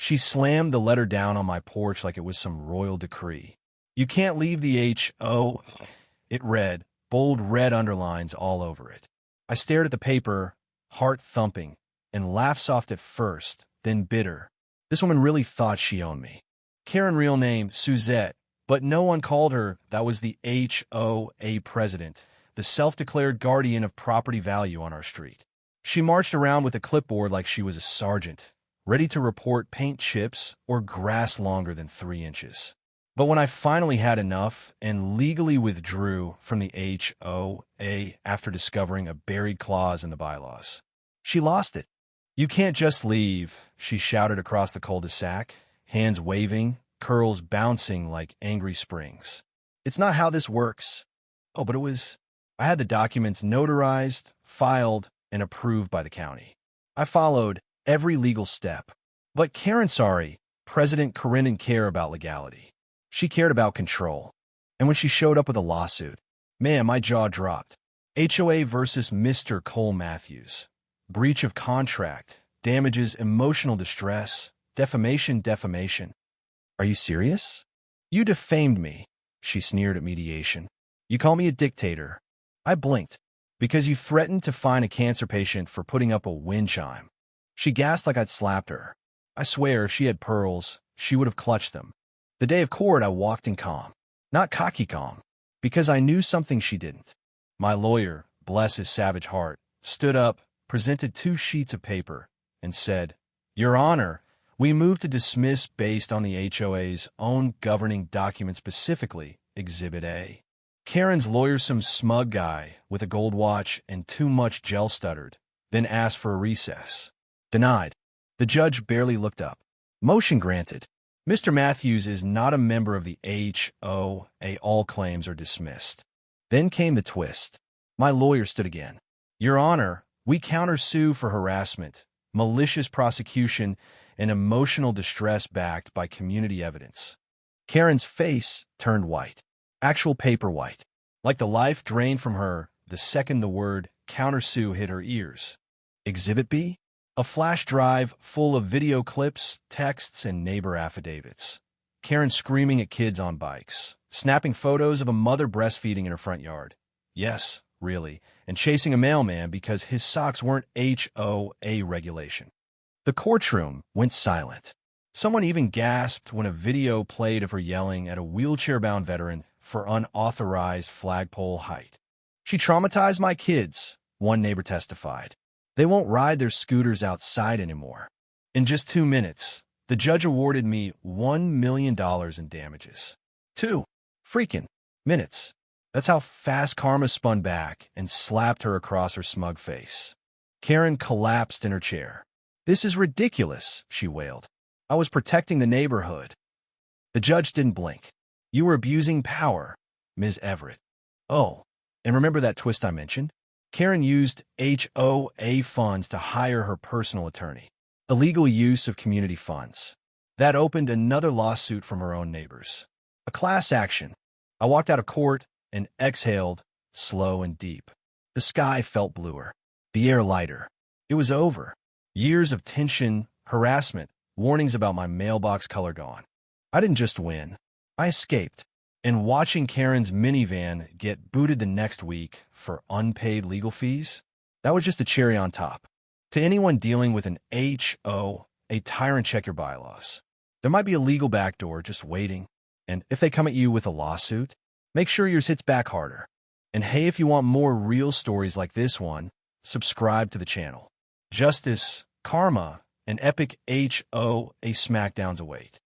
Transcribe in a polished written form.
She slammed the letter down on my porch like it was some royal decree. "You can't leave the H.O." It read, bold red underlines all over it. I stared at the paper, heart thumping, and laughed soft at first, then bitter. This woman really thought she owned me. Karen, real name, Suzette, but no one called her. That was the HOA president, the self-declared guardian of property value on our street. She marched around with a clipboard like she was a sergeant, ready to report paint chips or grass longer than 3 inches. But when I finally had enough and legally withdrew from the HOA after discovering a buried clause in the bylaws, she lost it. "You can't just leave," she shouted across the cul-de-sac, hands waving, curls bouncing like angry springs. "It's not how this works." Oh, but it was. I had the documents notarized, filed, and approved by the county. I followed every legal step. But Karen, President Karen didn't care about legality. She cared about control. And when she showed up with a lawsuit, man, my jaw dropped. HOA versus Mr. Cole Matthews. Breach of contract, damages, emotional distress, defamation. "Are you serious? You defamed me," she sneered at mediation. "You call me a dictator." I blinked. "Because you threatened to fine a cancer patient for putting up a wind chime." She gasped like I'd slapped her. I swear if she had pearls, she would have clutched them. The day of court, I walked in calm. Not cocky calm, because I knew something she didn't. My lawyer, bless his savage heart, stood up, presented 2 sheets of paper, and said, "Your Honor, we move to dismiss based on the HOA's own governing document, specifically Exhibit A." Karen's lawyer, some smug guy with a gold watch and too much gel, stuttered, then asked for a recess. Denied. The judge barely looked up. Motion granted. Mr. Matthews is not a member of the HOA. All claims are dismissed. Then came the twist. My lawyer stood again. "Your Honor, we countersue for harassment, malicious prosecution, and emotional distress backed by community evidence." Karen's face turned white. Actual paper white. Like the life drained from her the second the word countersue hit her ears. Exhibit B? A flash drive full of video clips, texts, and neighbor affidavits. Karen screaming at kids on bikes, snapping photos of a mother breastfeeding in her front yard. Yes, really, and chasing a mailman because his socks weren't HOA regulation. The courtroom went silent. Someone even gasped when a video played of her yelling at a wheelchair-bound veteran for unauthorized flagpole height. "She traumatized my kids," one neighbor testified. "They won't ride their scooters outside anymore." In just 2 minutes, the judge awarded me $1 million in damages. 2 freaking minutes. That's how fast karma spun back and slapped her across her smug face. Karen collapsed in her chair. "This is ridiculous," she wailed. "I was protecting the neighborhood." The judge didn't blink. "You were abusing power, Ms. Everett." Oh, and remember that twist I mentioned? Karen used HOA funds to hire her personal attorney. Illegal use of community funds. That opened another lawsuit from her own neighbors. A class action. I walked out of court and exhaled, slow and deep. The sky felt bluer, the air lighter. It was over. Years of tension, harassment, warnings about my mailbox color gone. I didn't just win. I escaped. And watching Karen's minivan get booted the next week for unpaid legal fees, that was just a cherry on top. To anyone dealing with an HO, a tyrant, check your bylaws. There might be a legal backdoor just waiting. And if they come at you with a lawsuit, make sure yours hits back harder. And hey, if you want more real stories like this one, subscribe to the channel. Justice, karma, and epic HOA smackdowns await.